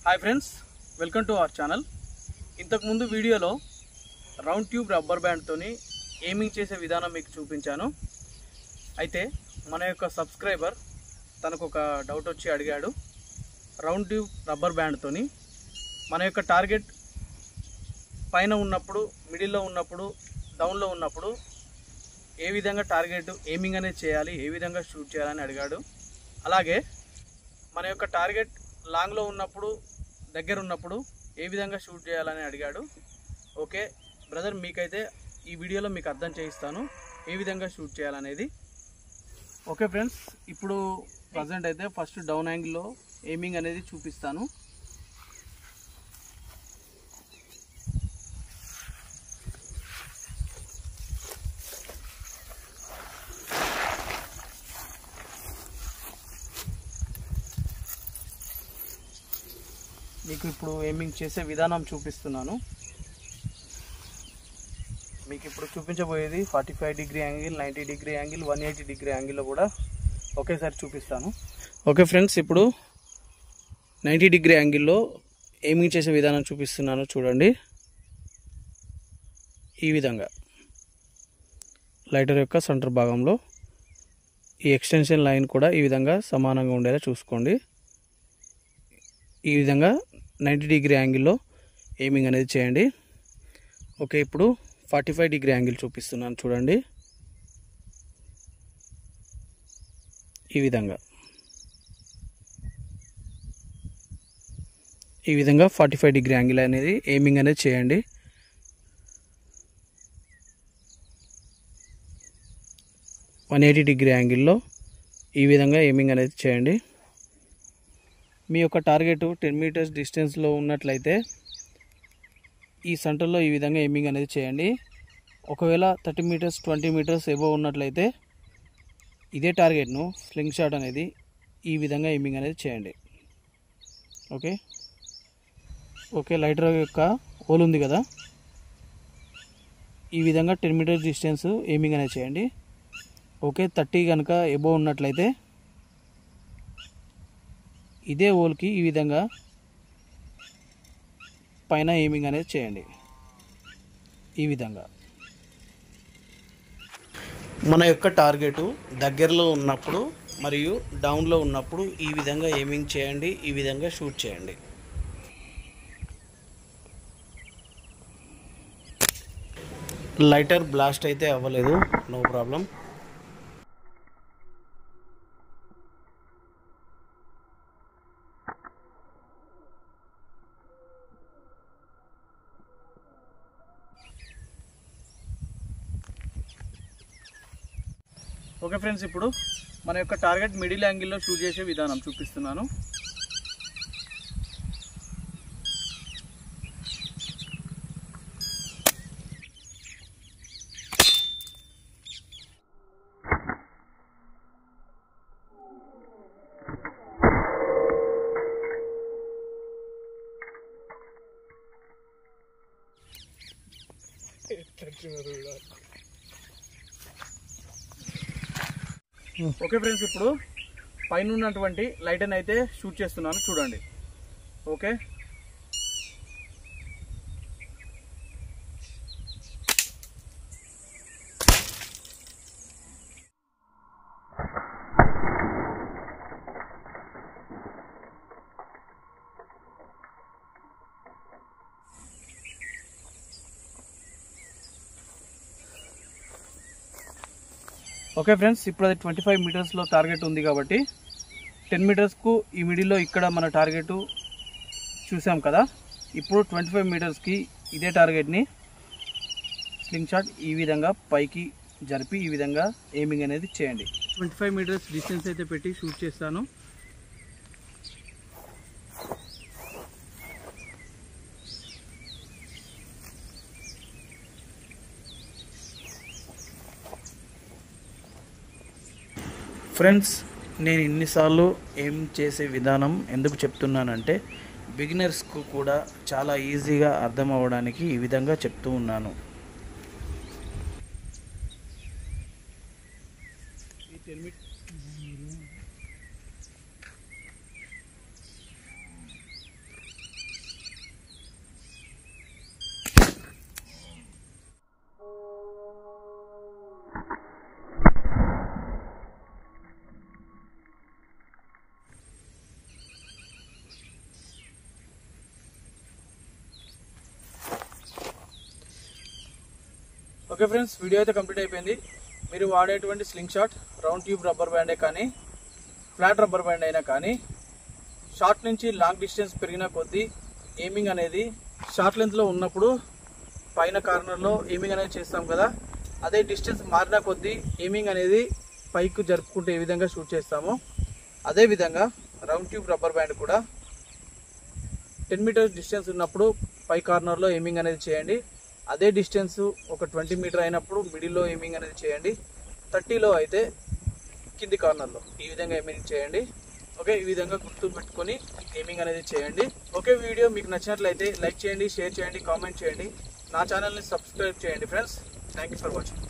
Hi friends, welcome to our channel. ఇంతకుముందు వీడియోలో round tube rubber బ్యాండ్తోని aiming చేసే విధానం మీకు చూపించాను. అయితే మన యొక్క సబ్స్క్రైబర్ తనకు ఒక డౌట్ వచ్చి అడిగాడు. రౌండ్ ట్యూబ్ రబ్బర్ బ్యాండ్తోని మన యొక్క టార్గెట్ పైన ఉన్నప్పుడు, మిడిల్లో ఉన్నప్పుడు, డౌన్లో ఉన్నప్పుడు ఏ విధంగా టార్గెట్ ఎయిమింగ్ అనేది చేయాలి, ఏ విధంగా షూట్ చేయాలని అడిగాడు. అలాగే మన యొక్క టార్గెట్ లాంగ్లో ఉన్నప్పుడు, దగ్గర ఉన్నప్పుడు ఏ విధంగా షూట్ చేయాలని అడిగాడు. ఓకే బ్రదర్, మీకైతే ఈ వీడియోలో మీకు అర్థం చేయిస్తాను ఏ విధంగా షూట్ చేయాలనేది. ఓకే ఫ్రెండ్స్, ఇప్పుడు ప్రజెంట్ అయితే ఫస్ట్ డౌన్ యాంగిల్లో ఎయిమింగ్ అనేది చూపిస్తాను. మీకు ఇప్పుడు ఎయిమింగ్ చేసే విధానం చూపిస్తున్నాను. మీకు ఇప్పుడు చూపించబోయేది 45 degree angle, 90 degree angle, 180 degree యాంగిల్లో కూడా ఒకేసారి చూపిస్తాను. ఓకే ఫ్రెండ్స్, ఇప్పుడు 90 డిగ్రీ యాంగిల్లో ఎయిమింగ్ చేసే విధానం చూపిస్తున్నాను. చూడండి, ఈ విధంగా లైటర్ యొక్క సెంటర్ భాగంలో ఈ ఎక్స్టెన్షన్ లైన్ కూడా ఈ విధంగా సమానంగా ఉండేలా చూసుకోండి. ఈ విధంగా 90 డిగ్రీ యాంగిల్లో ఎయిమింగ్ అనేది చేయండి. ఓకే, ఇప్పుడు 45 డిగ్రీ యాంగిల్ చూపిస్తున్నాను. చూడండి, ఈ విధంగా 45 డిగ్రీ యాంగిల్ అనేది ఎయిమింగ్ అనేది చేయండి. వన్ 180 డిగ్రీ యాంగిల్లో ఈ విధంగా ఎయిమింగ్ అనేది చేయండి. మీ యొక్క టార్గెట్ 10 మీటర్స్ డిస్టెన్స్లో ఉన్నట్లయితే ఈ సెంటర్లో ఈ విధంగా ఎయిమింగ్ అనేది చేయండి. ఒకవేళ 30 మీటర్స్ 20 మీటర్స్ ఎబోవ్ ఉన్నట్లయితే ఇదే టార్గెట్ను స్లింగ్ షాట్ అనేది ఈ విధంగా ఎయిమింగ్ అనేది చేయండి. ఓకే, లైటర్ యొక్క హోల్ ఉంది కదా, ఈ విధంగా 10 మీటర్స్ డిస్టెన్స్ ఎయిమింగ్ అనేది చేయండి. ఓకే, 30 కనుక ఎబోవ్ ఉన్నట్లయితే ఇదే హోల్కి ఈ విధంగా పైన ఎయిమింగ్ అనేది చేయండి. ఈ విధంగా మన యొక్క టార్గెట్ దగ్గరలో ఉన్నప్పుడు మరియు డౌన్లో ఉన్నప్పుడు ఈ విధంగా ఎయిమింగ్ చేయండి. ఈ విధంగా షూట్ చేయండి. లైటర్ బ్లాస్ట్ అయితే అవ్వలేదు, నో ప్రాబ్లం. ఓకే ఫ్రెండ్స్, ఇప్పుడు మన యొక్క టార్గెట్ మిడిల్ యాంగిల్లో షూట్ చేసే విధానం చూపిస్తున్నాను. ఓకే ఫ్రెండ్స్, ఇప్పుడు పైన ఉన్నటువంటి లైట్ని అయితే షూట్ చేస్తున్నాను. చూడండి. ఓకే, ఓకే ఫ్రెండ్స్, ఇప్పుడు అది 25 మీటర్స్లో టార్గెట్ ఉంది కాబట్టి 10 మీటర్స్కు ఈ మిడిల్లో ఇక్కడ మన టార్గెట్ చూసాం కదా. ఇప్పుడు 25 మీటర్స్కి ఇదే టార్గెట్ని స్లింగ్ షాట్ ఈ విధంగా పైకి జరిపి ఈ విధంగా ఎయిమింగ్ అనేది చేయండి. 25 మీటర్స్ డిస్టెన్స్ అయితే పెట్టి షూట్ చేస్తాను. ఫ్రెండ్స్, నేను ఇన్నిసార్లు ఏం చేసే విధానం ఎందుకు చెప్తున్నానంటే బిగినర్స్కు కూడా చాలా ఈజీగా అర్థం అవ్వడానికి ఈ విధంగా చెప్తూ ఉన్నాను. ఓకే ఫ్రెండ్స్, వీడియో అయితే కంప్లీట్ అయిపోయింది. మీరు వాడేటువంటి sling shot round tube rubber బ్యాండే కానీ ఫ్లాట్ రబ్బర్ బ్యాండ్ అయినా కానీ షార్ట్ నుంచి లాంగ్ డిస్టెన్స్ పెరిగిన కొద్దీ ఎయిమింగ్ అనేది షార్ట్ లెంత్లో ఉన్నప్పుడు పైన కార్నర్లో ఎయిమింగ్ అనేది చేస్తాం కదా, అదే డిస్టెన్స్ మారిన కొద్దీ ఎయిమింగ్ అనేది పైకి జరుపుకుంటూ ఏ విధంగా షూట్ చేస్తామో అదేవిధంగా రౌండ్ ట్యూబ్ రబ్బర్ బ్యాండ్ కూడా 10 మీటర్స్ డిస్టెన్స్ ఉన్నప్పుడు పై కార్నర్లో ఎయిమింగ్ అనేది చేయండి. అదే డిస్టెన్స్ ఒక 20 మీటర్ అయినప్పుడు మిడిల్లో ఎయిమింగ్ అనేది చేయండి. 30లో అయితే కింది కార్నర్లో ఈ విధంగా ఎయిమింగ్ చేయండి. ఓకే, ఈ విధంగా గుర్తు పెట్టుకొని ఎయిమింగ్ అనేది చేయండి. ఓకే, వీడియో మీకు నచ్చినట్లయితే లైక్ చేయండి, షేర్ చేయండి, కామెంట్ చేయండి. నా ఛానల్ని సబ్స్క్రైబ్ చేయండి friends. Thank you for watching.